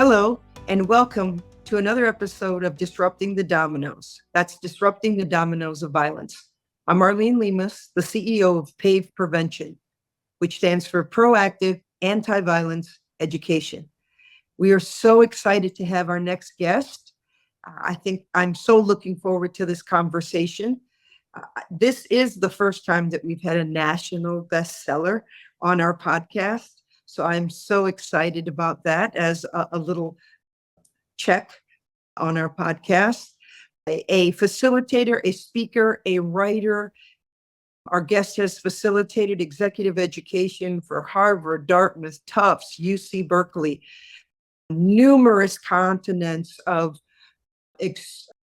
Hello, and welcome to another episode of Disrupting the Dominoes. That's Disrupting the Dominoes of Violence. I'm Arlene Lemus, the CEO of PAVE Prevention, which stands for Proactive Anti-Violence Education. We are so excited to have our next guest. I think I'm so looking forward to this conversation. This is the first time that we've had a national bestseller on our podcast. So I'm so excited about that as a little check on our podcast. A facilitator, a speaker, a writer. Our guest has facilitated executive education for Harvard, Dartmouth, Tufts, UC Berkeley, numerous continents of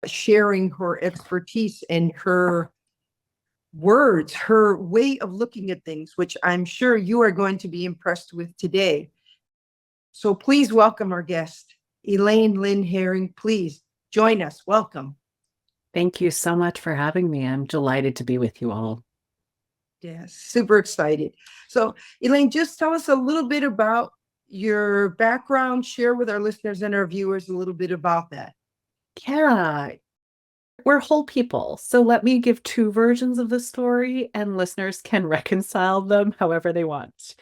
sharing her expertise and her words, her way of looking at things, which I'm sure you are going to be impressed with today. So please welcome our guest, Elaine Lin Hering. Please join us. Welcome. Thank you so much for having me. I'm delighted to be with you all. Yes, super excited. So Elaine, just tell us a little bit about your background, share with our listeners and our viewers a little bit about that. Yeah, we're whole people. So let me give two versions of the story and listeners can reconcile them however they want.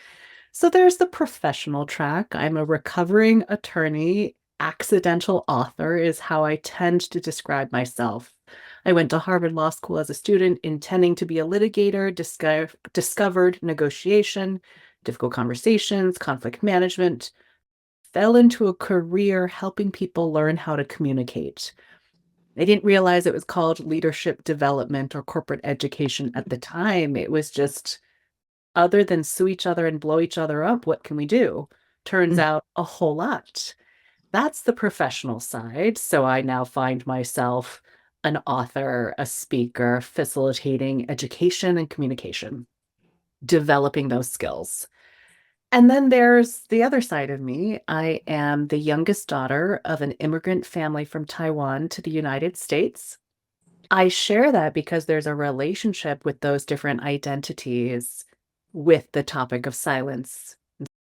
So there's the professional track. I'm a recovering attorney. Accidental author is how I tend to describe myself. I went to Harvard Law School as a student, intending to be a litigator, discovered negotiation, difficult conversations, conflict management, fell into a career helping people learn how to communicate. I didn't realize it was called leadership development or corporate education at the time. It was just, other than sue each other and blow each other up, what can we do? Turns out a whole lot. That's the professional side. So I now find myself an author, a speaker, facilitating education and communication, developing those skills. And then there's the other side of me. I am the youngest daughter of an immigrant family from Taiwan to the United States. I share that because there's a relationship with those different identities with the topic of silence,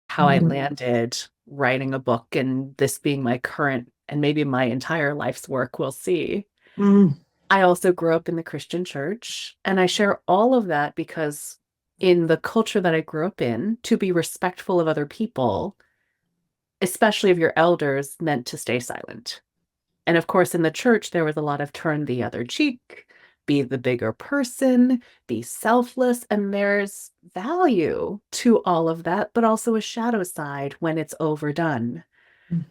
how I landed writing a book and this being my current and maybe my entire life's work, we'll see. I also grew up in the Christian church, and I share all of that because in the culture that I grew up in, to be respectful of other people, especially of your elders, meant to stay silent. And of course, in the church, there was a lot of turn the other cheek, be the bigger person, be selfless. And there's value to all of that, but also a shadow side when it's overdone,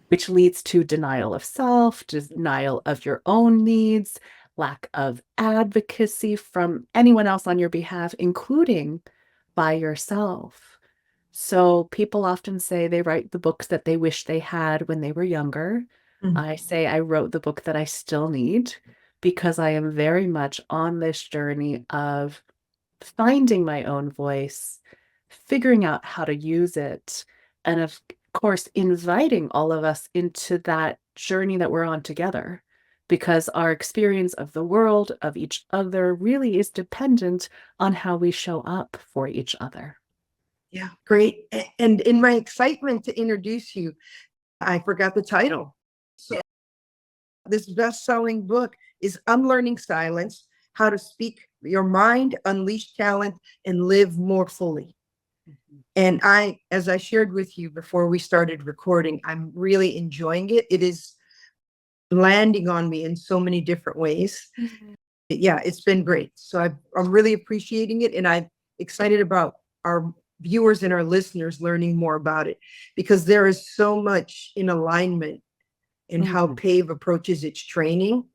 which leads to denial of self, denial of your own needs, lack of advocacy from anyone else on your behalf, including by yourself. So people often say they write the books that they wish they had when they were younger. I say I wrote the book that I still need because I am very much on this journey of finding my own voice, figuring out how to use it, and of course, inviting all of us into that journey that we're on together, because our experience of the world, of each other, really is dependent on how we show up for each other. Yeah, great. And in my excitement to introduce you, I forgot the title. So this best-selling book is Unlearning Silence: How to Speak Your Mind, Unleash Talent, and Live More Fully. And as I shared with you before we started recording, I'm really enjoying it. It is landing on me in so many different ways. Yeah, it's been great. So I'm really appreciating it, and I'm excited about our viewers and our listeners learning more about it, because there is so much in alignment in how PAVE approaches its training.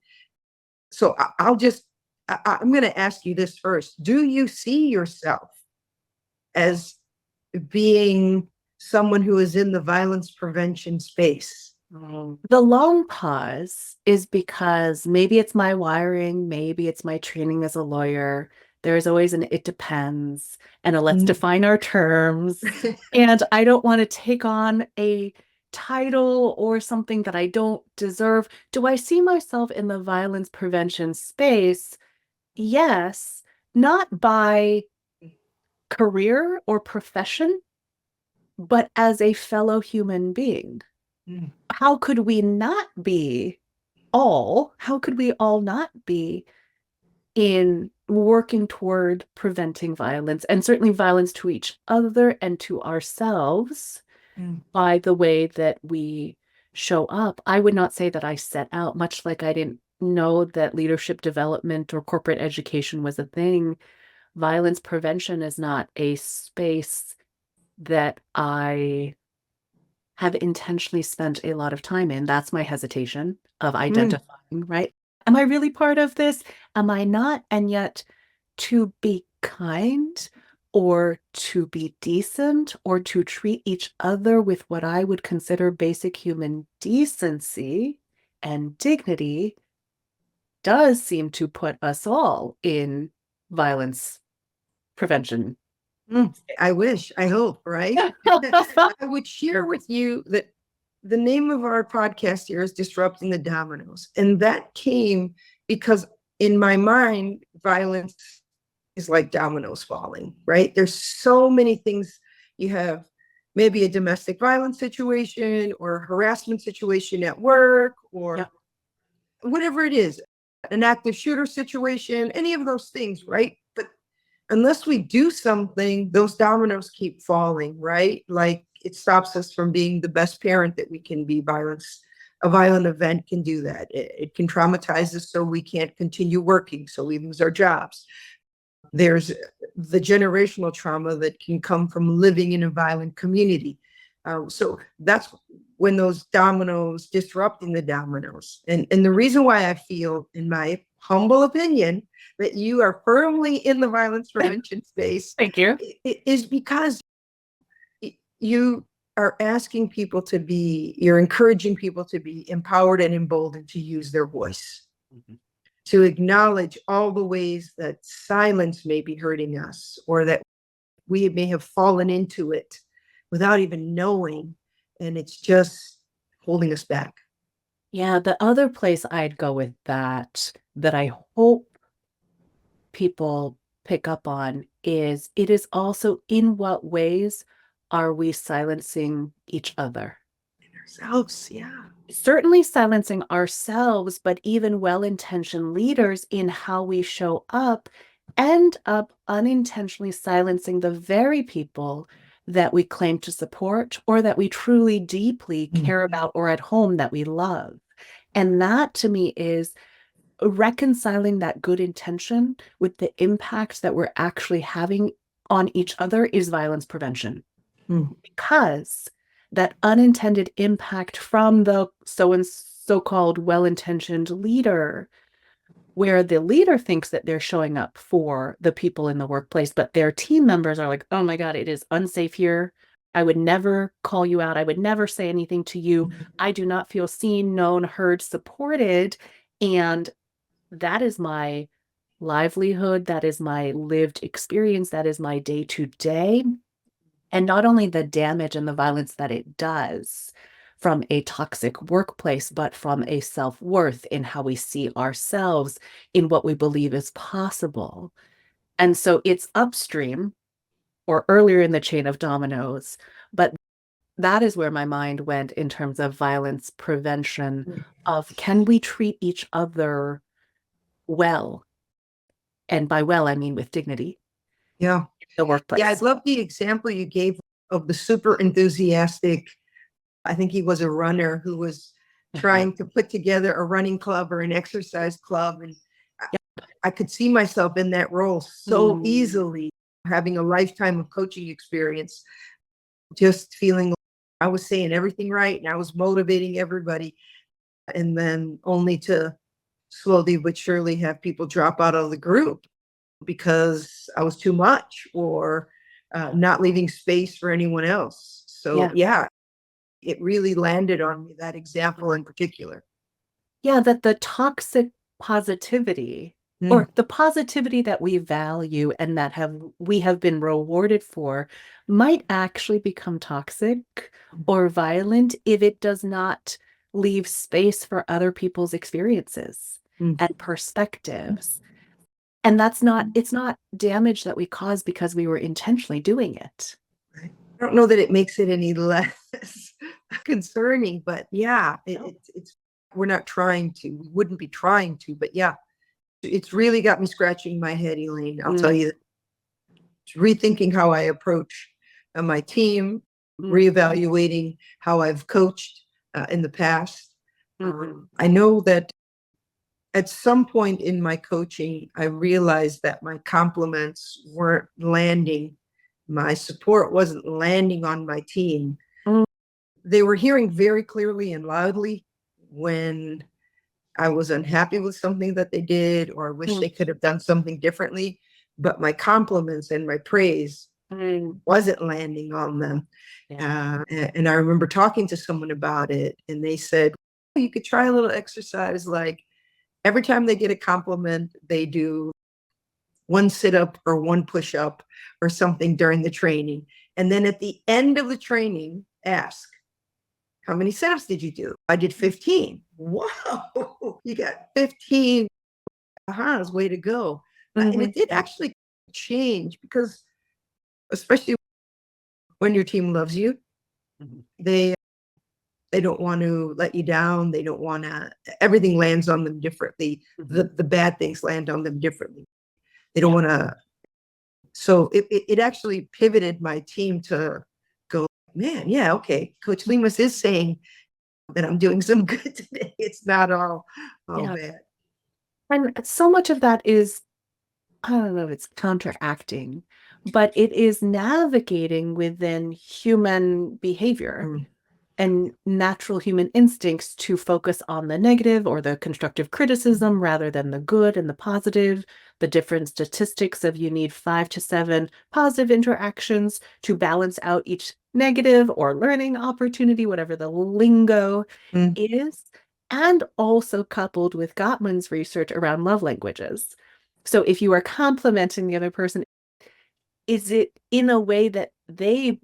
So I'm going to ask you this first. Do you see yourself as being someone who is in the violence prevention space? The long pause is because maybe it's my wiring, maybe it's my training as a lawyer. There's always an it depends and a let's define our terms. And I don't want to take on a title or something that I don't deserve. Do I see myself in the violence prevention space? Yes, not by career or profession, but as a fellow human being. how could we not be how could we all not be in working toward preventing violence, and certainly violence to each other and to ourselves by the way that we show up? I would not say that I set out, much like I didn't know that leadership development or corporate education was a thing. Violence prevention is not a space that I have intentionally spent a lot of time in. That's my hesitation of identifying, right? Am I really part of this? Am I not? And yet, to be kind or to be decent or to treat each other with what I would consider basic human decency and dignity does seem to put us all in violence prevention. I wish, I hope, right? I would share with you that the name of our podcast here is Disrupting the Dominoes. And that came because in my mind, violence is like dominoes falling, right? There's so many things. You have maybe a domestic violence situation or a harassment situation at work or whatever it is, an active shooter situation, any of those things, right? But unless we do something, those dominoes keep falling, right? Like it stops us from being the best parent that we can be. A violent event can do that. It can traumatize us so we can't continue working, so we lose our jobs. There's the generational trauma that can come from living in a violent community. So that's when those dominoes, disrupting the dominoes. And the reason why I feel, in my humble opinion, that you are firmly in the violence prevention space. Thank you. Is because you are asking people to be, you're encouraging people to be empowered and emboldened to use their voice, to acknowledge all the ways that silence may be hurting us or that we may have fallen into it without even knowing, and it's just holding us back. Yeah, the other place I'd go with that I hope people pick up on is it is also in what ways are we silencing each other? Ourselves, yeah. Certainly silencing ourselves, but even well-intentioned leaders in how we show up end up unintentionally silencing the very people that we claim to support or that we truly deeply care about or at home that we love. And that to me is reconciling that good intention with the impact that we're actually having on each other is violence prevention. Because that unintended impact from the so-called well-intentioned leader, where the leader thinks that they're showing up for the people in the workplace, but their team members are like, oh my God, it is unsafe here. I would never call you out. I would never say anything to you. I do not feel seen, known, heard, supported. And that is my livelihood. That is my lived experience. That is my day-to-day. And not only the damage and the violence that it does from a toxic workplace, but from a self-worth in how we see ourselves, in what we believe is possible. And so it's upstream or earlier in the chain of dominoes, but that is where my mind went in terms of violence prevention of can we treat each other well? And by well, I mean with dignity. Yeah. The workplace. Yeah, I love the example you gave of the super enthusiastic, I think he was a runner who was trying to put together a running club or an exercise club. And I could see myself in that role so easily, having a lifetime of coaching experience, just feeling like I was saying everything right and I was motivating everybody. And then only to slowly but surely have people drop out of the group because I was too much or not leaving space for anyone else. So yeah, it really landed on me, that example in particular. Yeah, that the toxic positivity or the positivity that we value and that we have been rewarded for might actually become toxic or violent if it does not leave space for other people's experiences and perspectives. And it's not damage that we cause because we were intentionally doing it. I don't know that it makes it any less concerning, but yeah, it's we're not trying to, we wouldn't be trying to, but yeah, it's really got me scratching my head, Elaine. I'll tell you, rethinking how I approach my team, reevaluating how I've coached in the past. I know that at some point in my coaching, I realized that my compliments weren't landing. My support wasn't landing on my team. They were hearing very clearly and loudly when I was unhappy with something that they did, or wish they could have done something differently. But my compliments and my praise wasn't landing on them. And I remember talking to someone about it, and they said, you could try a little exercise, like every time they get a compliment, they do one sit up or one push up or something during the training. And then at the end of the training, ask, how many sit-ups did you do? I did 15. Whoa, you got 15. Way to go. And it did actually change, because especially when your team loves you, they don't want to let you down. They don't want to, everything lands on them differently. The bad things land on them differently. They don't want to. So it actually pivoted my team to go, man, yeah, okay, Coach Lemus is saying that I'm doing some good today. It's not all bad. And so much of that is, I don't know if it's counteracting, but it is navigating within human behavior and natural human instincts to focus on the negative or the constructive criticism rather than the good and the positive. The different statistics of you need 5 to 7 positive interactions to balance out each negative or learning opportunity, whatever the lingo is, and also coupled with Gottman's research around love languages. So if you are complimenting the other person, is it in a way that they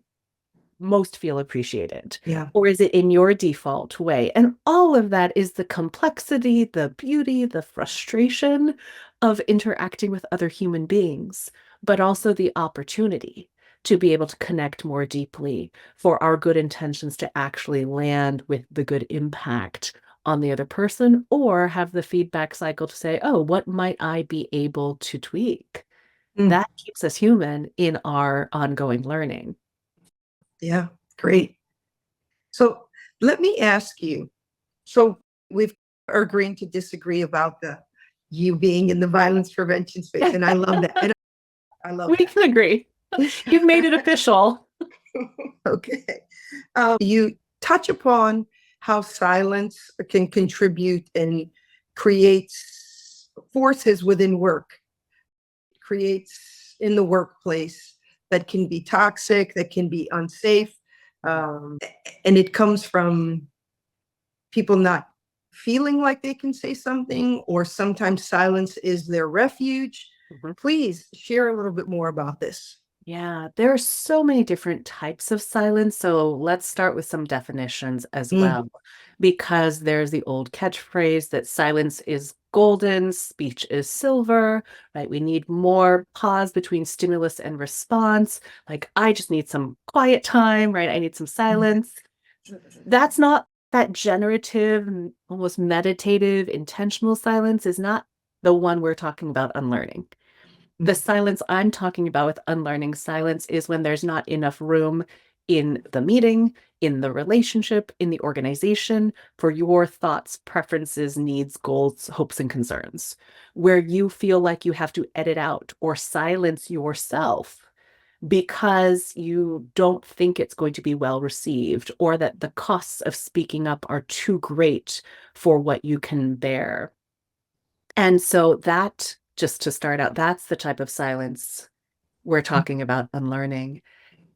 most feel appreciated? Yeah. Or is it in your default way? And all of that is the complexity, the beauty, the frustration of interacting with other human beings, but also the opportunity to be able to connect more deeply, for our good intentions to actually land with the good impact on the other person, or have the feedback cycle to say, oh, what might I be able to tweak? That keeps us human in our ongoing learning. Yeah, great. So let me ask you, so we've agreed to disagree about you being in the violence prevention space, and I love that. And I love We can agree. You've made it official. Okay. You touch upon how silence can contribute and creates forces within work, creates in the workplace that can be toxic, that can be unsafe. And it comes from people not feeling like they can say something, or sometimes silence is their refuge. Please share a little bit more about this. Yeah, there are so many different types of silence. So let's start with some definitions as well, because there's the old catchphrase that silence is golden, speech is silver, right? We need more pause between stimulus and response. Like, I just need some quiet time, right? I need some silence. That's not that generative, almost meditative, intentional silence is not the one we're talking about unlearning. The silence I'm talking about with unlearning silence is when there's not enough room in the meeting, in the relationship, in the organization for your thoughts, preferences, needs, goals, hopes, and concerns, where you feel like you have to edit out or silence yourself because you don't think it's going to be well received, or that the costs of speaking up are too great for what you can bear. And so that, just to start out, that's the type of silence we're talking about unlearning.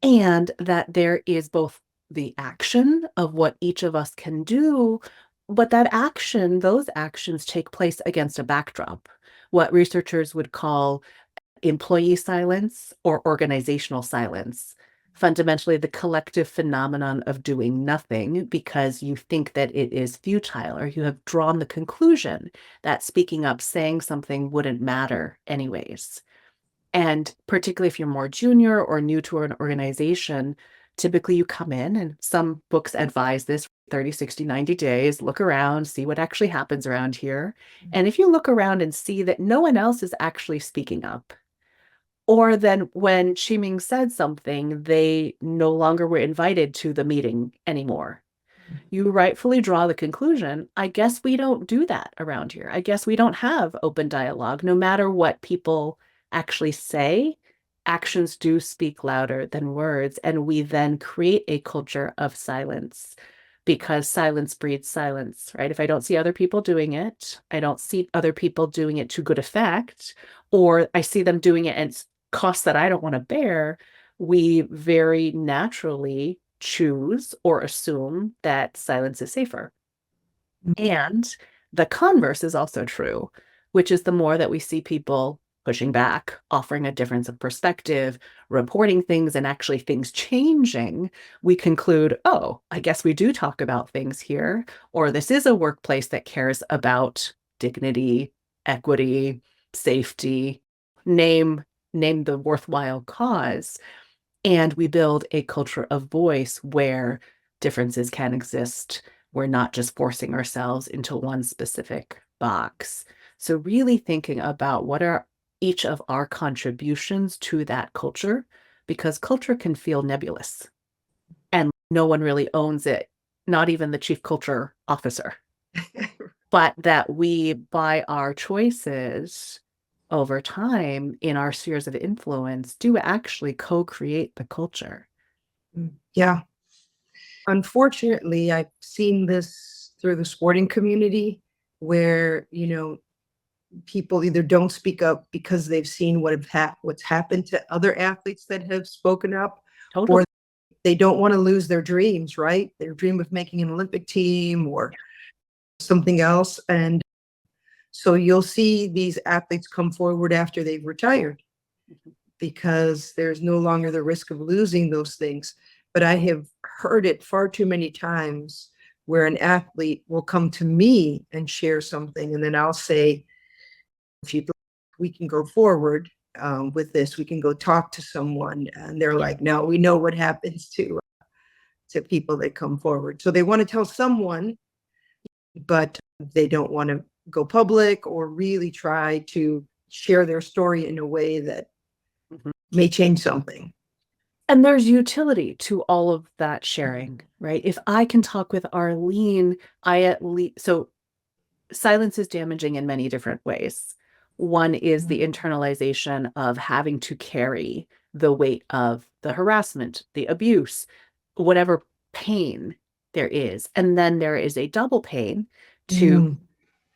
And that there is both the action of what each of us can do, but that action, those actions take place against a backdrop, what researchers would call employee silence or organizational silence. Fundamentally, the collective phenomenon of doing nothing because you think that it is futile, or you have drawn the conclusion that speaking up, saying something wouldn't matter anyways. And particularly if you're more junior or new to an organization, Typically, you come in, and some books advise this 30, 60, 90 days, look around, see what actually happens around here. And if you look around and see that no one else is actually speaking up, or then when Ximing said something, they no longer were invited to the meeting anymore, you rightfully draw the conclusion, I guess we don't do that around here. I guess we don't have open dialogue. No matter what people actually say, actions do speak louder than words. And we then create a culture of silence because silence breeds silence, right? If I don't see other people doing it, I don't see other people doing it to good effect, or I see them doing it at costs that I don't want to bear, we very naturally choose or assume that silence is safer. And the converse is also true, which is the more that we see people pushing back, offering a difference of perspective, reporting things, and actually things changing, we conclude, oh, I guess we do talk about things here, or this is a workplace that cares about dignity, equity, safety, name the worthwhile cause. And we build a culture of voice where differences can exist. We're not just forcing ourselves into one specific box. So really thinking about what are each of our contributions to that culture, because culture can feel nebulous and no one really owns it, not even the chief culture officer. But that we, by our choices over time in our spheres of influence, do actually co-create the culture. Yeah. Unfortunately, I've seen this through the sporting community where, people either don't speak up because they've seen what's happened to other athletes that have spoken up, Totally. or they don't want to lose their dreams, right? Their dream of making an Olympic team or something else. And so you'll see these athletes come forward after they've retired because there's no longer the risk of losing those things. But I have heard it far too many times where an athlete will come to me and share something, and then I'll say, if you'd like, we can go forward with this. We can go talk to someone. And they're like, no, we know what happens to people that come forward. So they want to tell someone, but they don't want to go public or really try to share their story in a way that may change something. And there's utility to all of that sharing, right? If I can talk with Arlene, I at least, so silence is damaging in many different ways. One is the internalization of having to carry the weight of the harassment, the abuse, whatever pain there is. And then there is a double pain to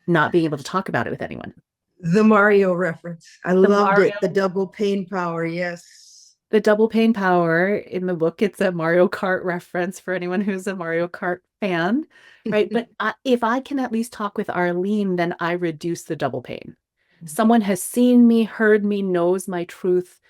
not being able to talk about it with anyone. The Mario reference. I loved it. The double pain power. Yes. The double pain power in the book, it's a Mario Kart reference for anyone who's a Mario Kart fan, right? But if I can at least talk with Arlene, then I reduce the double pain. Someone has seen me, heard me, knows my truth,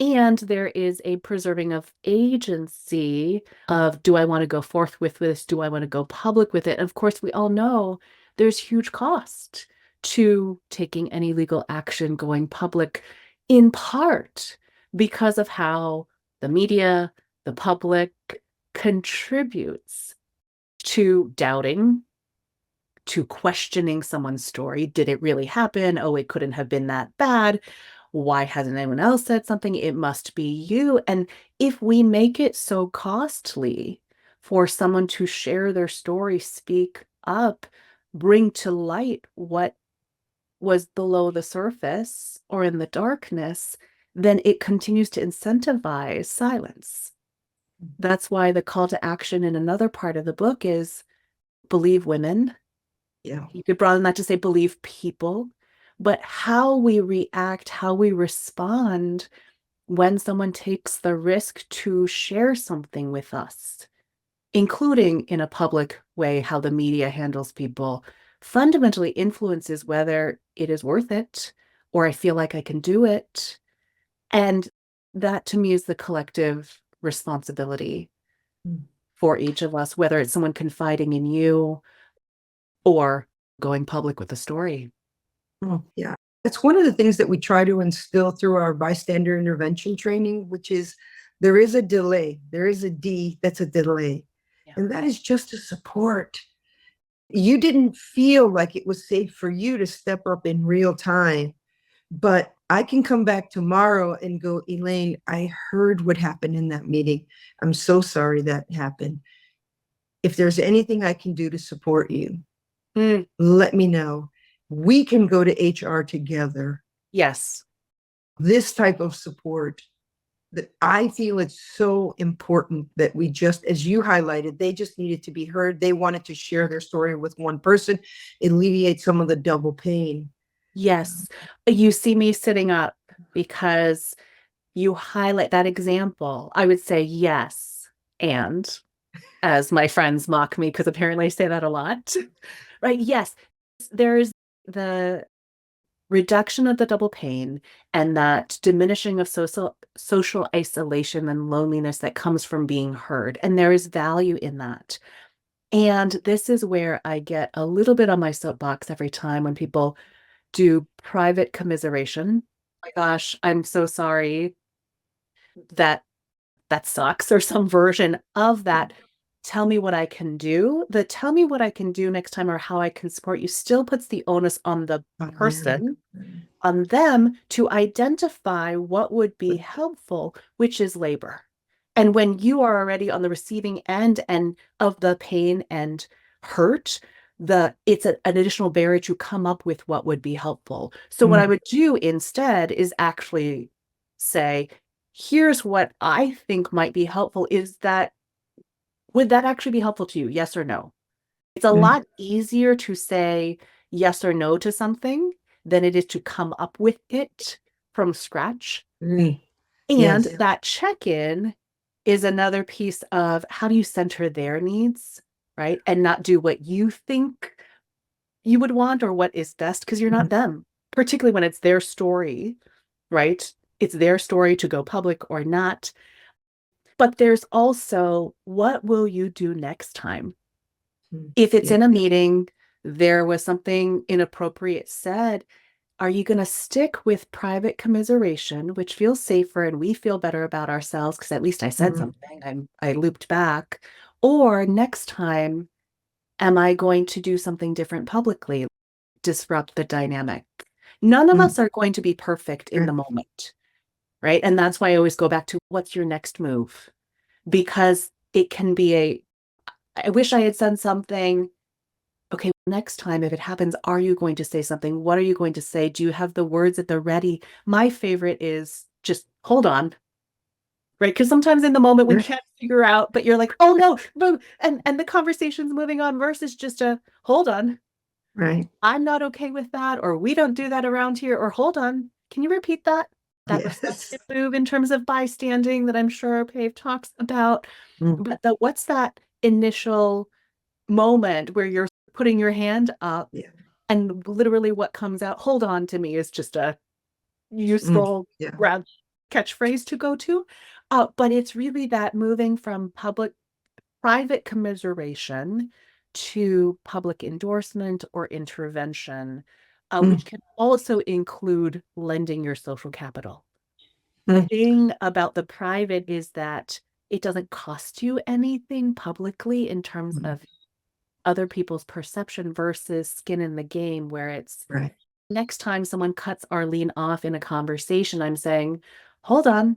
and there is a preserving of agency of, do I want to go forth with this? Do I want to go public with it? And of course, we all know there's huge cost to taking any legal action, going public, in part because of how the media, the public contributes to doubting, to questioning someone's story. Did it really happen? Oh, it couldn't have been that bad. Why hasn't anyone else said something? It must be you. And if we make it so costly for someone to share their story, speak up, bring to light what was below the surface or in the darkness, then it continues to incentivize silence. That's why the call to action in another part of the book is believe women. Yeah. You could broaden that to say believe people, but how we react, how we respond when someone takes the risk to share something with us, including in a public way, how the media handles people, fundamentally influences whether it is worth it or I feel like I can do it. And that to me is the collective responsibility for each of us, whether it's someone confiding in you or going public with a story. Oh, yeah. It's one of the things that we try to instill through our bystander intervention training, which is There is a delay. There is a D that's a delay. Yeah. And that is just a support. You didn't feel like it was safe for you to step up in real time, but I can come back tomorrow and go, Elaine, I heard what happened in that meeting. I'm so sorry that happened. If there's anything I can do to support you, let me know. We can go to HR together. Yes. This type of support, that I feel it's so important that we just, as you highlighted, they just needed to be heard. They wanted to share their story with one person, alleviate some of the double pain. Yes. You see me sitting up because you highlight that example. I would say yes. And as my friends mock me, because apparently I say that a lot, right? Yes. There's the reduction of the double pain and that diminishing of social isolation and loneliness that comes from being heard. And there is value in that. And this is where I get a little bit on my soapbox every time when people do private commiseration. Oh my gosh, I'm so sorry that that sucks, or some version of that. Tell me what I can do. The tell me what I can do next time or how I can support you still puts the onus on the person, on them to identify what would be helpful, which is labor. And when you are already on the receiving end and of the pain and hurt, it's an additional barrier to come up with what would be helpful. So what I would do instead is actually say, here's what I think might be helpful. Would that actually be helpful to you? Yes or no? It's a lot easier to say yes or no to something than it is to come up with it from scratch. And Yes. that check-in is another piece of how do you center their needs, right? And not do what you think you would want or what is best, because you're not them, particularly when it's their story, right? It's their story to go public or not. But there's also, what will you do next time? If it's in a meeting, there was something inappropriate said, are you going to stick with private commiseration, which feels safer and we feel better about ourselves because at least I said something, I looped back? Or next time, am I going to do something different publicly, disrupt the dynamic? None of us are going to be perfect in the moment, right? And that's why I always go back to what's your next move? Because it can be I wish I had said something. Okay, next time, if it happens, are you going to say something? What are you going to say? Do you have the words at the ready? My favorite is just hold on, right? Because sometimes in the moment we can't figure out, but you're like, oh no, boom, and the conversation's moving on versus just a hold on. Right. I'm not okay with that, or we don't do that around here, or hold on, can you repeat that? That reflective move in terms of bystanding that I'm sure Pave talks about. But what's that initial moment where you're putting your hand up and literally what comes out, hold on, to me is just a useful catchphrase to go to. But it's really that moving from private commiseration to public endorsement or intervention, which can also include lending your social capital. The thing about the private is that it doesn't cost you anything publicly in terms of other people's perception versus skin in the game, where it's next time someone cuts Arlene off in a conversation, I'm saying, hold on,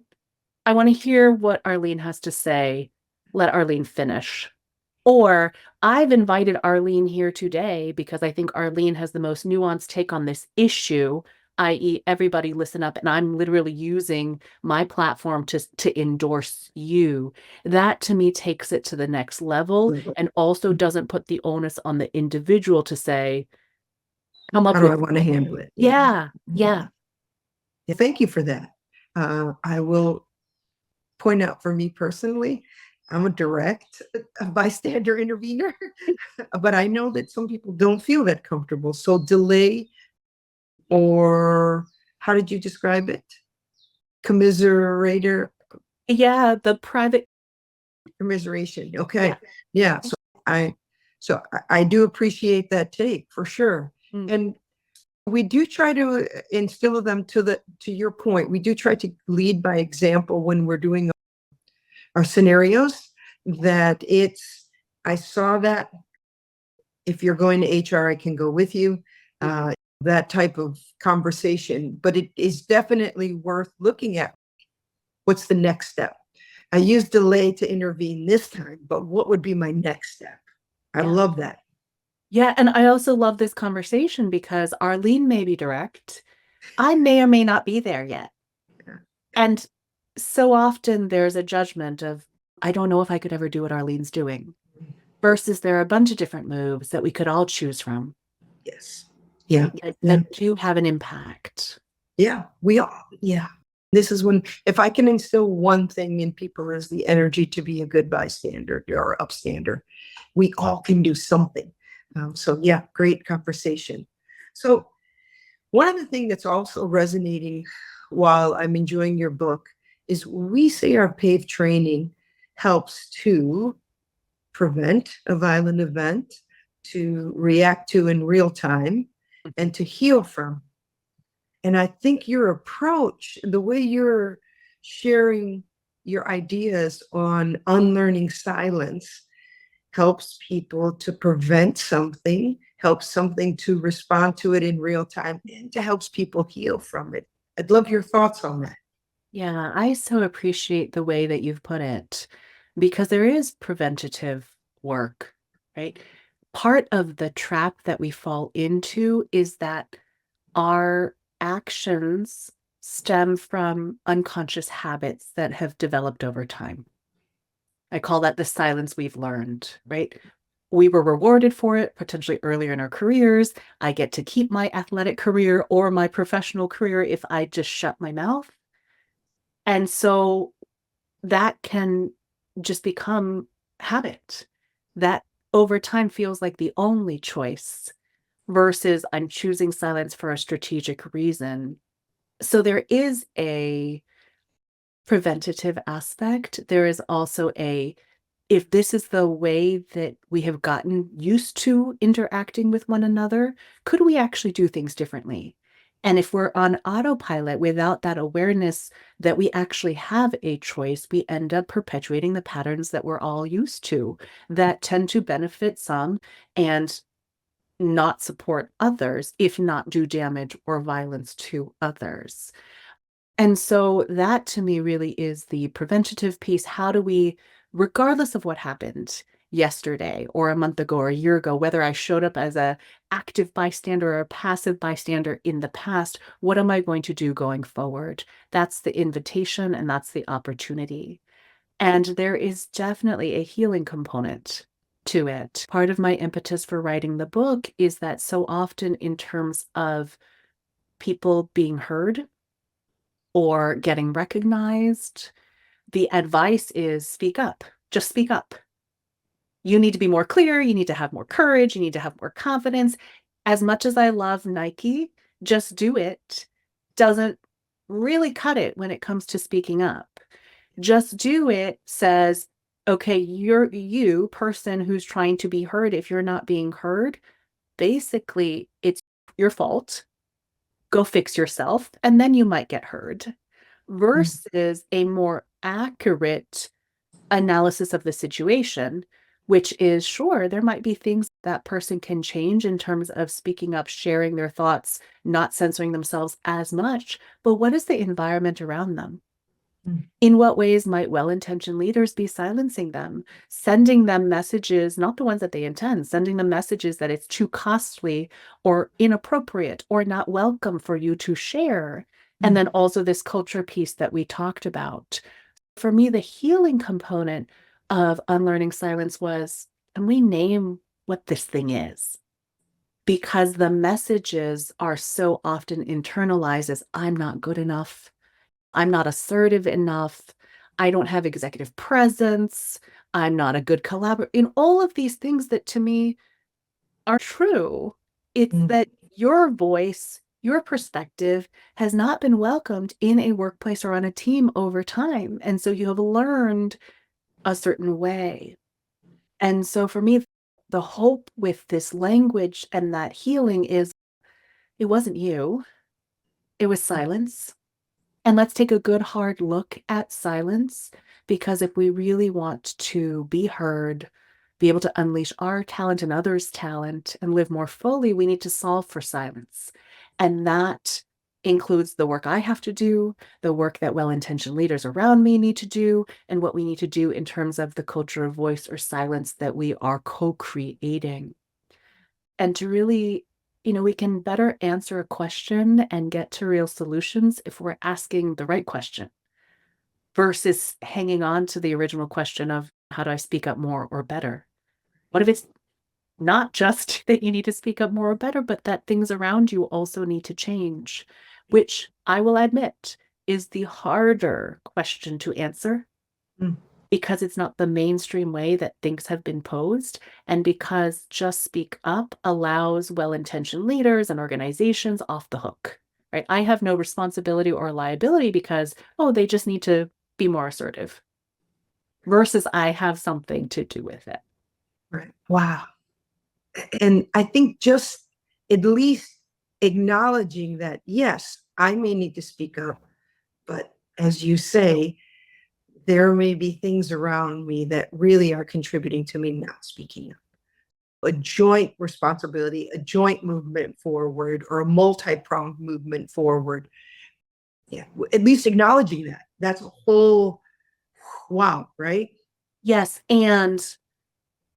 I want to hear what Arlene has to say. Let Arlene finish. Or I've invited Arlene here today because I think Arlene has the most nuanced take on this issue, i.e. everybody listen up, and I'm literally using my platform to endorse you. That to me takes it to the next level and also doesn't put the onus on the individual to say, come up How do with I want to handle it? Yeah. Thank you for that. I will point out, for me personally, I'm a direct bystander intervener, but I know that some people don't feel that comfortable. So delay, or how did you describe it? Commiserator? Yeah, the private commiseration. Okay. Yeah. So I do appreciate that take for sure. And we do try to instill them to your point. We do try to lead by example when we're doing are scenarios that I saw that. If you're going to HR, I can go with you. That type of conversation, but it is definitely worth looking at. What's the next step? I used delay to intervene this time, but what would be my next step? I love that. Yeah, and I also love this conversation because Arlene may be direct. I may or may not be there yet. Yeah. And so often there's a judgment of, I don't know if I could ever do what Arlene's doing, versus there are a bunch of different moves that we could all choose from. Yes. Yeah. That do have an impact. Yeah. Yeah. This is when, if I can instill one thing in people, is the energy to be a good bystander or upstander. We all can do something. So yeah, great conversation. So one of the things that's also resonating while I'm enjoying your book is we say our PAVE training helps to prevent a violent event, to react to in real time, and to heal from. And I think your approach, the way you're sharing your ideas on unlearning silence, helps people to prevent something, helps something to respond to it in real time, and to helps people heal from it. I'd love your thoughts on that. Yeah, I so appreciate the way that you've put it because there is preventative work, right? Part of the trap that we fall into is that our actions stem from unconscious habits that have developed over time. I call that the silence we've learned, right? We were rewarded for it potentially earlier in our careers. I get to keep my athletic career or my professional career if I just shut my mouth. And so that can just become habit that over time feels like the only choice versus I'm choosing silence for a strategic reason. So there is a preventative aspect. There is also if this is the way that we have gotten used to interacting with one another, could we actually do things differently? And if we're on autopilot without that awareness that we actually have a choice, we end up perpetuating the patterns that we're all used to that tend to benefit some and not support others, if not do damage or violence to others. And so that to me really is the preventative piece. How do we, regardless of what happened yesterday or a month ago or a year ago, whether I showed up as a active bystander or a passive bystander in the past, what am I going to do going forward? That's the invitation and that's the opportunity. And there is definitely a healing component to it. Part of my impetus for writing the book is that so often in terms of people being heard or getting recognized, the advice is speak up. Just speak up. You need to be more clear. You need to have more courage. You need to have more confidence. As much as I love Nike, just do it doesn't really cut it when it comes to speaking up. Just do it says, okay, you person who's trying to be heard. If you're not being heard, basically it's your fault. Go fix yourself, and then you might get heard. Versus a more accurate analysis of the situation, which is sure, there might be things that person can change in terms of speaking up, sharing their thoughts, not censoring themselves as much. But what is the environment around them? In what ways might well-intentioned leaders be silencing them, sending them messages, not the ones that they intend, sending them messages that it's too costly or inappropriate or not welcome for you to share? And then also this culture piece that we talked about. For me, the healing component of unlearning silence was, can we name what this thing is? Because the messages are so often internalized as I'm not good enough. I'm not assertive enough. I don't have executive presence. I'm not a good collaborator. In all of these things that to me are true, it's that your voice, your perspective has not been welcomed in a workplace or on a team over time. And so you have learned a certain way. And so for me, the hope with this language and that healing is it wasn't you, it was silence. And let's take a good hard look at silence, because if we really want to be heard, be able to unleash our talent and others' talent and live more fully, we need to solve for silence. And that includes the work I have to do, the work that well-intentioned leaders around me need to do, and what we need to do in terms of the culture of voice or silence that we are co-creating. And to really, we can better answer a question and get to real solutions if we're asking the right question versus hanging on to the original question of how do I speak up more or better? What if it's not just that you need to speak up more or better, but that things around you also need to change, which I will admit is the harder question to answer Mm. because it's not the mainstream way that things have been posed, and because just speak up allows well-intentioned leaders and organizations off the hook, right? I have no responsibility or liability because, oh, they just need to be more assertive versus I have something to do with it. Right. Wow. And I think just at least acknowledging that, yes, I may need to speak up, but as you say, there may be things around me that really are contributing to me not speaking up. A joint responsibility, a joint movement forward, or a multi-pronged movement forward. Yeah, at least acknowledging that. That's a whole wow, right? Yes, and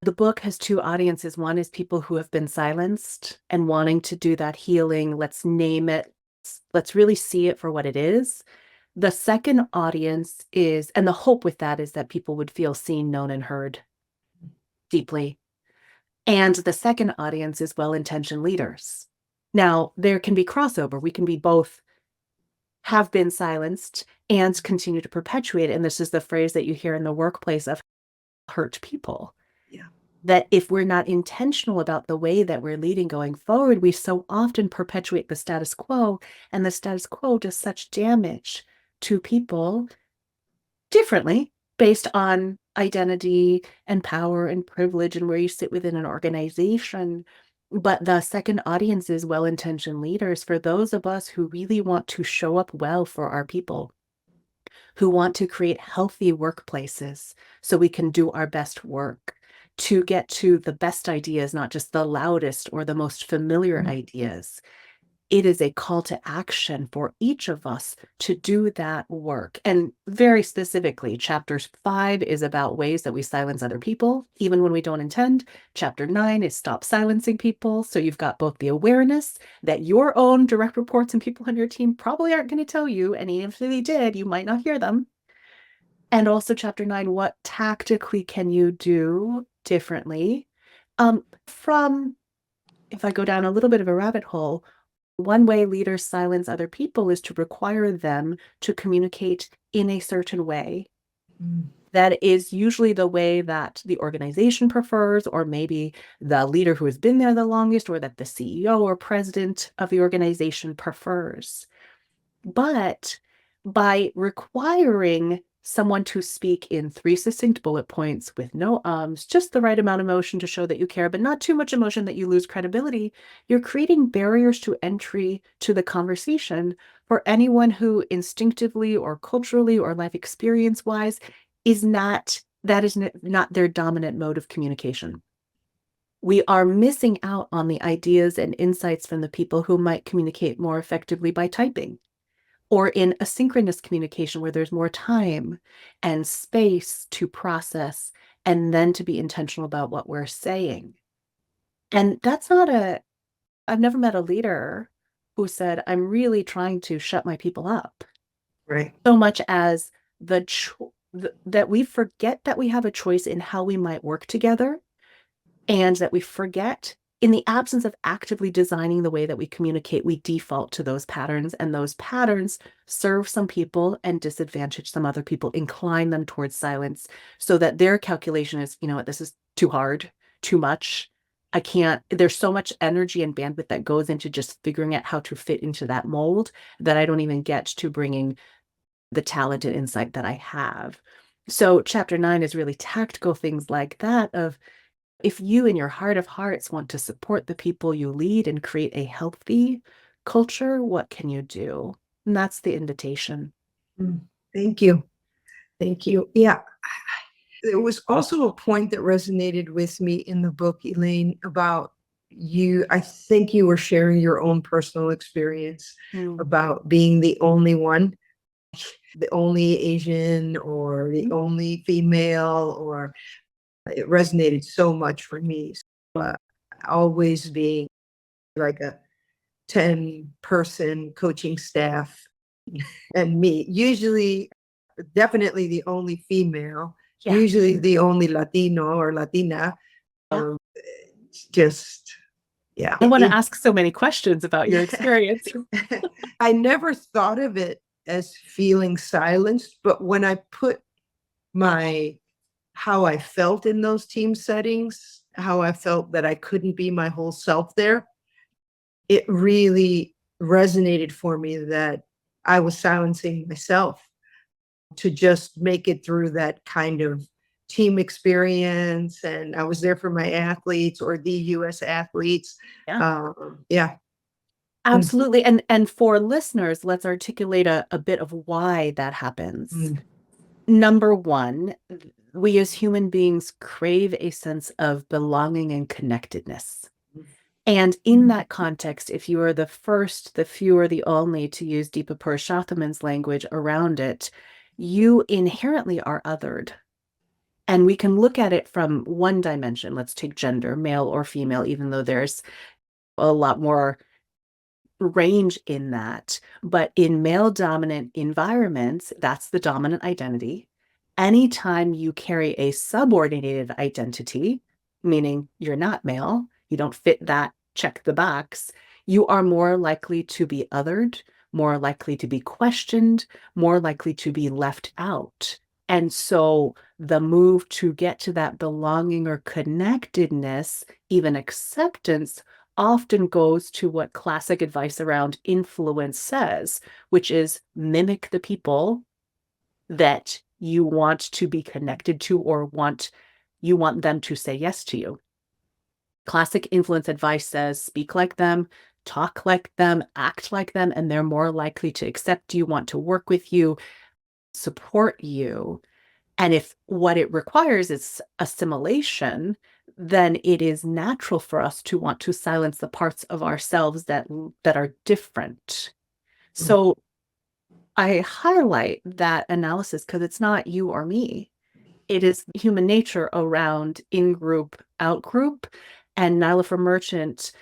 the book has two audiences. One is people who have been silenced and wanting to do that healing. Let's name it. Let's really see it for what it is. The second audience is, and the hope with that is that people would feel seen, known, and heard deeply. And the second audience is well-intentioned leaders. Now, there can be crossover. We can be both have been silenced and continue to perpetuate it. And this is the phrase that you hear in the workplace of hurt people. Yeah. That if we're not intentional about the way that we're leading going forward, we so often perpetuate the status quo, and the status quo does such damage to people differently based on identity and power and privilege and where you sit within an organization. But the second audience is well-intentioned leaders, for those of us who really want to show up well for our people, who want to create healthy workplaces so we can do our best work, to get to the best ideas, not just the loudest or the most familiar ideas. It is a call to action for each of us to do that work. And very specifically, chapter 5 is about ways that we silence other people, even when we don't intend. Chapter 9 is stop silencing people. So you've got both the awareness that your own direct reports and people on your team probably aren't going to tell you, and even if they did, you might not hear them. And also chapter 9, what tactically can you do differently? If I go down a little bit of a rabbit hole, one way leaders silence other people is to require them to communicate in a certain way. Mm. That is usually the way that the organization prefers, or maybe the leader who has been there the longest, or that the CEO or president of the organization prefers. But by requiring someone to speak in 3 succinct bullet points with no ums, just the right amount of emotion to show that you care, but not too much emotion that you lose credibility, you're creating barriers to entry to the conversation for anyone who instinctively or culturally or life experience wise that is not their dominant mode of communication. We are missing out on the ideas and insights from the people who might communicate more effectively by typing, or in asynchronous communication where there's more time and space to process and then to be intentional about what we're saying. And I've never met a leader who said, I'm really trying to shut my people up. Right. So much as that we forget that we have a choice in how we might work together, and that we forget, in the absence of actively designing the way that we communicate, we default to those patterns, and those patterns serve some people and disadvantage some other people, incline them towards silence, so that their calculation is, you know what, this is too hard, too much. I can't, there's so much energy and bandwidth that goes into just figuring out how to fit into that mold that I don't even get to bringing the talent and insight that I have. So chapter 9 is really tactical things like that of, if you in your heart of hearts want to support the people you lead and create a healthy culture, what can you do? And that's the invitation. Thank you. Thank you. Yeah. There was also a point that resonated with me in the book, Elaine, about you. I think you were sharing your own personal experience about being the only one, the only Asian or the only female, or it resonated so much for me. So, always being like a 10-person coaching staff and me, usually definitely the only female, Yeah. usually the only Latino or Latina. Yeah. Just, yeah. I want to ask so many questions about your experience. I never thought of it as feeling silenced, but when I put how I felt in those team settings, how I felt that I couldn't be my whole self there, it really resonated for me that I was silencing myself to just make it through that kind of team experience. And I was there for my athletes or the US athletes. Yeah. Yeah. Absolutely. And for listeners, let's articulate a bit of why that happens. Number one, we as human beings crave a sense of belonging and connectedness. And in that context, if you are the first, the few, or the only, to use Deepa Purushothaman's language around it, you inherently are othered. And we can look at it from one dimension. Let's take gender, male or female, even though there's a lot more range in that. But in male dominant environments, that's the dominant identity. Anytime you carry a subordinated identity, meaning you're not male, you don't fit that check the box, you are more likely to be othered, more likely to be questioned, more likely to be left out. And so the move to get to that belonging or connectedness, even acceptance, often goes to what classic advice around influence says, which is mimic the people that you want to be connected to or you want them to say yes to you. Classic influence advice says speak like them, talk like them, act like them, and they're more likely to accept you, want to work with you, support you. And if what it requires is assimilation, then it is natural for us to want to silence the parts of ourselves that are different. So I highlight that analysis because it's not you or me. It is human nature around in-group, out-group. And Nyla Merchant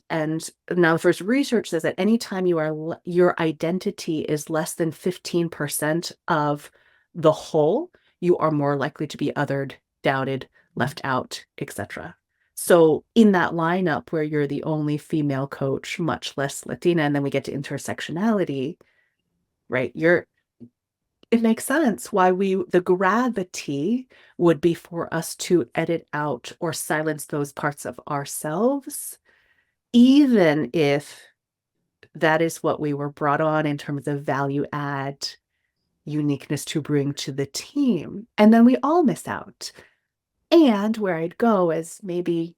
and now first research says that anytime your identity is less than 15% of the whole, you are more likely to be othered, doubted, left out, etc. So in that lineup where you're the only female coach, much less Latina, and then we get to intersectionality, right? It makes sense why the gravity would be for us to edit out or silence those parts of ourselves, even if that is what we were brought on in terms of value add, uniqueness to bring to the team. And then we all miss out. And where I'd go, as maybe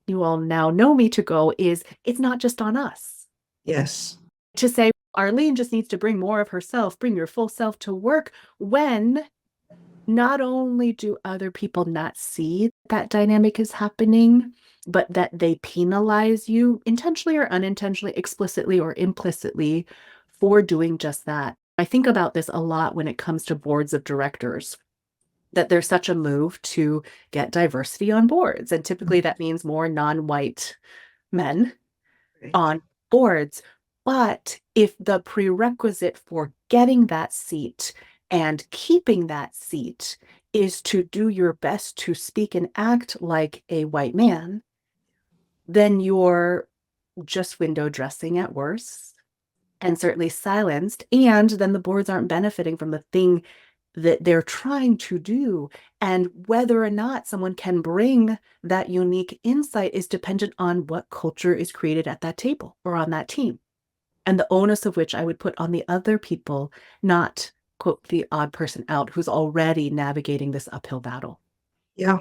you all now know me to go, is it's not just on us. Yes. To say Arlene just needs to bring more of herself, bring your full self to work, when not only do other people not see that dynamic is happening, but that they penalize you intentionally or unintentionally, explicitly or implicitly for doing just that. I think about this a lot when it comes to boards of directors, that there's such a move to get diversity on boards. And typically that means more non-white men on boards. But if the prerequisite for getting that seat and keeping that seat is to do your best to speak and act like a white man, then you're just window dressing at worst and certainly silenced. And then the boards aren't benefiting from the thing that they're trying to do. And whether or not someone can bring that unique insight is dependent on what culture is created at that table or on that team. And the onus of which I would put on the other people, not, quote, the odd person out who's already navigating this uphill battle. Yeah.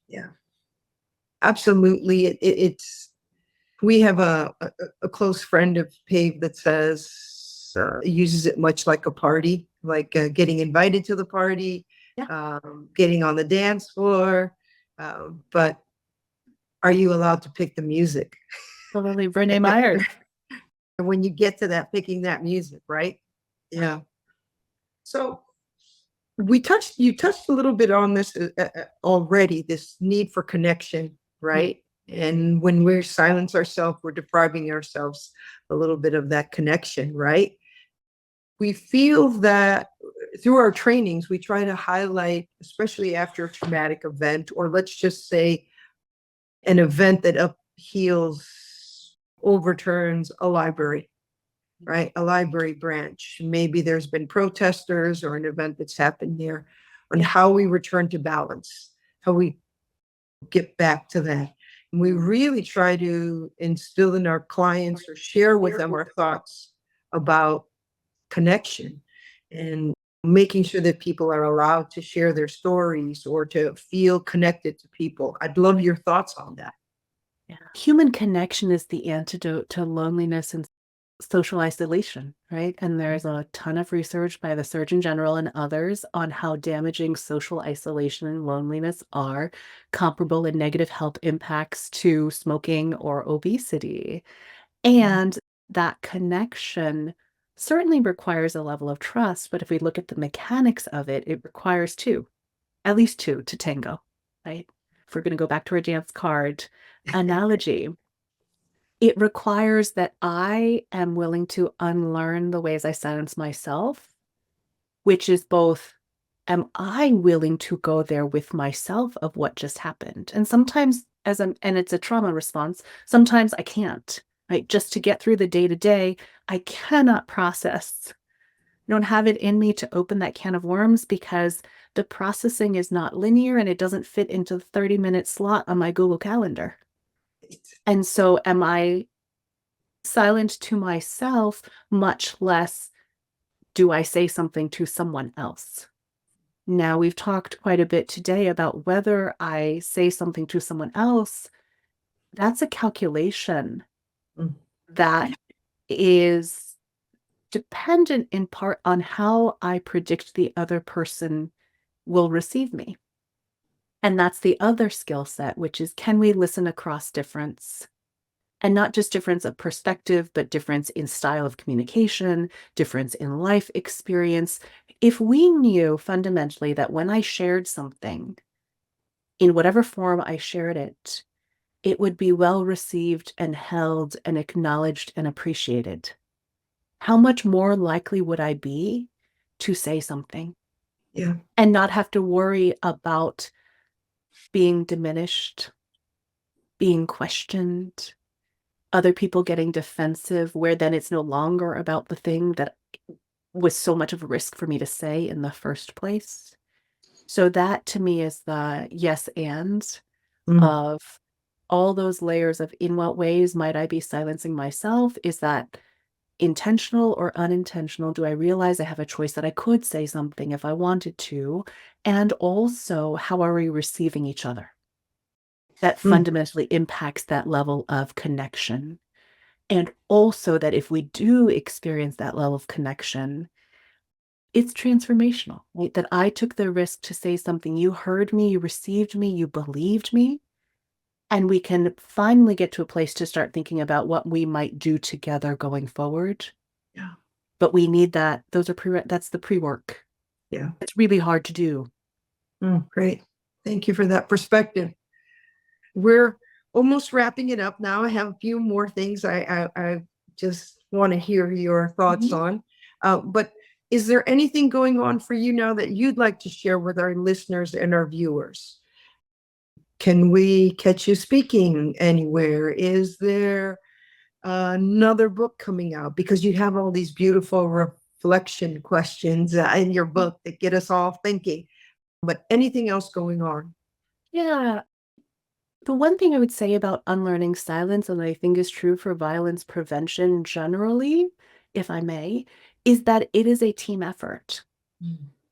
Yeah. Absolutely. We have a close friend of Pave that says uses it much like a party, like getting invited to the party, getting on the dance floor. But are you allowed to pick the music? Totally, Brene Myers. When you get to that, picking that music, right? Yeah. So you touched a little bit on this already, this need for connection, right? And when we silence ourselves, we're depriving ourselves a little bit of that connection, right? We feel that through our trainings, we try to highlight, especially after a traumatic event, or let's just say an event that upheals, overturns a library, right? A library branch. Maybe there's been protesters or an event that's happened there, on how we return to balance, how we get back to that. And we really try to instill in our clients or share with them our thoughts about connection and making sure that people are allowed to share their stories or to feel connected to people. I'd love your thoughts on that. Yeah. Human connection is the antidote to loneliness and social isolation, right? And there's a ton of research by the Surgeon General and others on how damaging social isolation and loneliness are comparable in negative health impacts to smoking or obesity. And that connection certainly requires a level of trust, but if we look at the mechanics of it, it requires two, at least two to tango, right? If we're going to go back to our dance card analogy, it requires that I am willing to unlearn the ways I silence myself, which is both, am I willing to go there with myself of what just happened? And sometimes and it's a trauma response, sometimes I can't, right? Just to get through the day to day, I cannot process. I don't have it in me to open that can of worms because the processing is not linear and it doesn't fit into the 30-minute slot on my Google Calendar. And so am I silent to myself, much less do I say something to someone else? Now, we've talked quite a bit today about whether I say something to someone else. That's a calculation that is dependent in part on how I predict the other person will receive me. And that's the other skill set, which is, can we listen across difference? And not just difference of perspective, but difference in style of communication, difference in life experience. If we knew fundamentally that when I shared something, in whatever form I shared it, it would be well received and held and acknowledged and appreciated, how much more likely would I be to say something? Yeah. And not have to worry about being diminished, being questioned, other people getting defensive, where then it's no longer about the thing that was so much of a risk for me to say in the first place. So that to me is the yes and of all those layers of, in what ways might I be silencing myself? Is that intentional or unintentional? Do I realize I have a choice that I could say something if I wanted to? And also, how are we receiving each other? That fundamentally impacts that level of connection. And also that if we do experience that level of connection, it's transformational, right? That I took the risk to say something. You heard me, you received me, you believed me. And we can finally get to a place to start thinking about what we might do together going forward. Yeah. But we need that. That's the pre-work. Yeah. It's really hard to do. Great. Thank you for that perspective. We're almost wrapping it up now. I have a few more things I just want to hear your thoughts on. But is there anything going on for you now that you'd like to share with our listeners and our viewers? Can we catch you speaking anywhere? Is there another book coming out? Because you have all these beautiful reflection questions in your book that get us all thinking. But anything else going on? Yeah. The one thing I would say about unlearning silence, and I think is true for violence prevention generally, if I may, is that it is a team effort.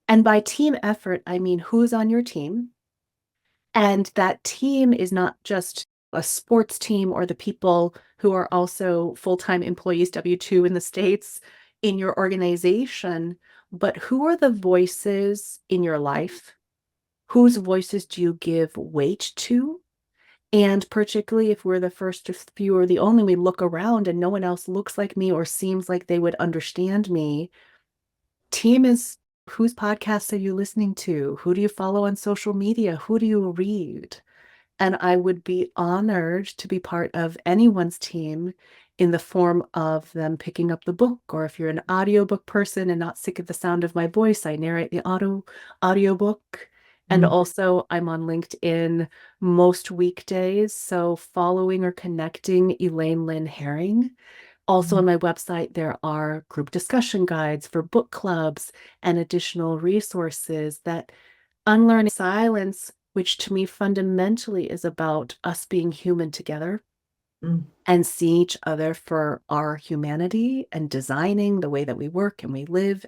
And by team effort, I mean who's on your team. And that team is not just a sports team or the people who are also full-time employees, W-2 in the States. in your organization, but who are the voices in your life? Whose voices do you give weight to? And particularly if we're the first few or the only, we look around and no one else looks like me or seems like they would understand me. Team is, whose podcasts are you listening to? Who do you follow on social media? Who do you read? And I would be honored to be part of anyone's team in the form of them picking up the book. Or if you're an audiobook person and not sick of the sound of my voice, I narrate the audiobook. And also I'm on LinkedIn most weekdays. So following or connecting Elaine Lin Hering. Also on my website, there are group discussion guides for book clubs and additional resources that unlearning silence, which to me fundamentally is about us being human together and seeing each other for our humanity and designing the way that we work and we live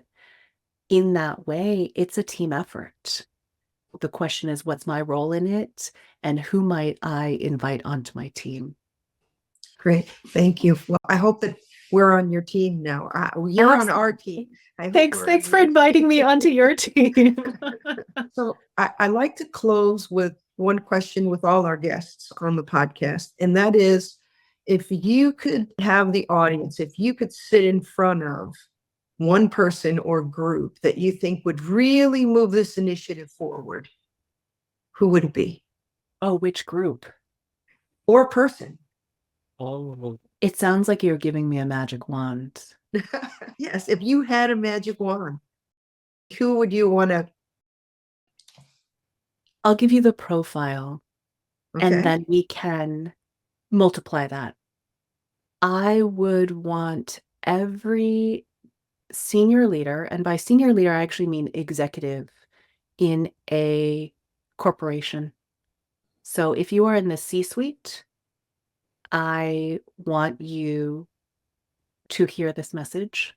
in that way. It's a team effort. The question is, what's my role in it and who might I invite onto my team? Great. Thank you. Well, I hope that we're on your team now. You're on our team. Thanks for inviting me onto your team. So I like to close with one question with all our guests on the podcast, and that is, if you could have the audience, if you could sit in front of one person or group that you think would really move this initiative forward, who would it be? Oh, which group? Or person? Oh, it sounds like you're giving me a magic wand. Yes, if you had a magic wand, who would you want to? I'll give you the profile, Okay. and then we can multiply that. I would want every senior leader, and by senior leader, I actually mean executive in a corporation. So if you are in the C-suite, I want you to hear this message,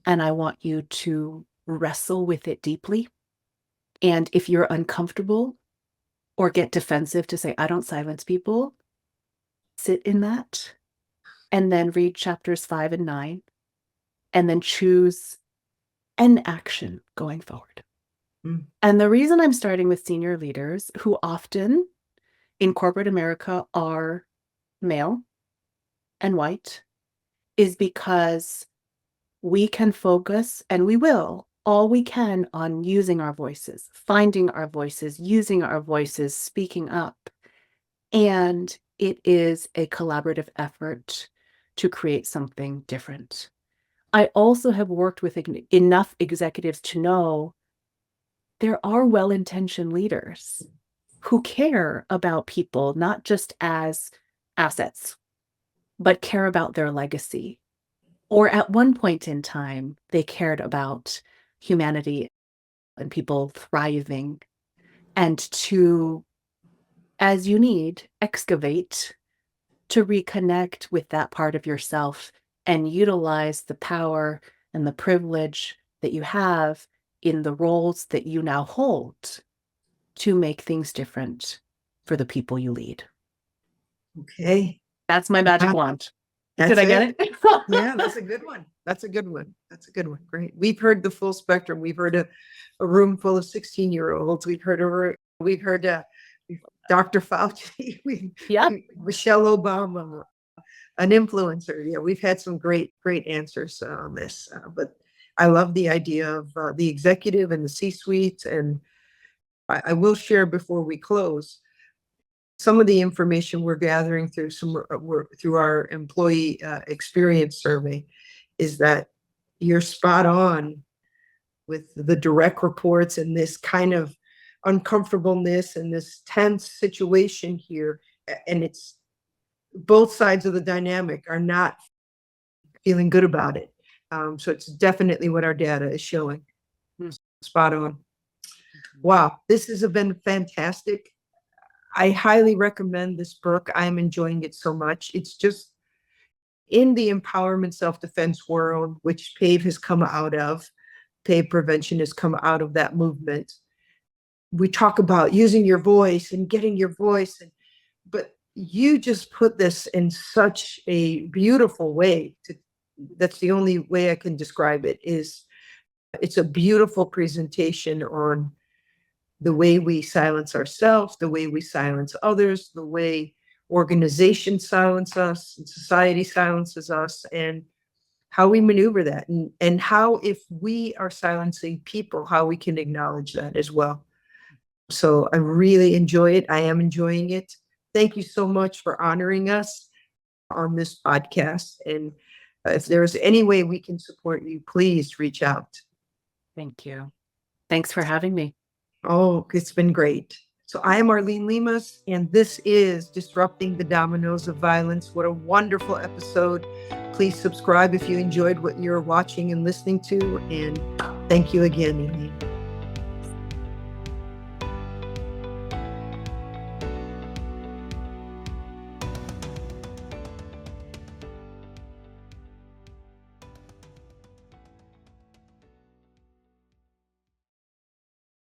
and I want you to wrestle with it deeply. And if you're uncomfortable or get defensive to say, I don't silence people, sit in that and then read chapters 5 and 9 and then choose an action going forward. And the reason I'm starting with senior leaders who often in corporate America are male and white is because we can focus, and we will, all we can on using our voices, finding our voices, using our voices, speaking up. And it is a collaborative effort to create something different. I also have worked with enough executives to know there are well-intentioned leaders who care about people, not just as assets, but care about their legacy. Or at one point in time, they cared about humanity and people thriving, and to, as you need, excavate to reconnect with that part of yourself and utilize the power and the privilege that you have in the roles that you now hold to make things different for the people you lead. Okay. That's my magic wand. Did I get it? Yeah, that's a good one. That's a good one. That's a good one. Great. We've heard the full spectrum. We've heard a room full of 16-year-olds. We've heard Dr. Fauci, Michelle Obama, an influencer. Yeah, we've had some great answers on this. But I love the idea of the executive and the C-suite. And I will share before we close some of the information we're gathering through through our employee experience survey is that you're spot on with the direct reports and this kind of uncomfortableness and this tense situation here. And it's both sides of the dynamic are not feeling good about it. So it's definitely what our data is showing. Spot on. Wow, this has been fantastic. I highly recommend this book. I'm enjoying it so much. It's just in the empowerment self-defense world, which PAVE has come out of. PAVE prevention has come out of that movement. We talk about using your voice and getting your voice, but you just put this in such a beautiful way to that's the only way I can describe it. Is it's a beautiful presentation on the way we silence ourselves, the way we silence others, the way organizations silence us and society silences us, and how we maneuver that, and how, if we are silencing people, how we can acknowledge that as well. So I really enjoy it. I am enjoying it. Thank you so much for honoring us on this podcast. And if there's any way we can support you, please reach out. Thank you. Thanks for having me. Oh, it's been great. So I am Arlene Lemus, and this is Disrupting the Dominoes of Violence. What a wonderful episode. Please subscribe if you enjoyed what you're watching and listening to. And thank you again, Elaine.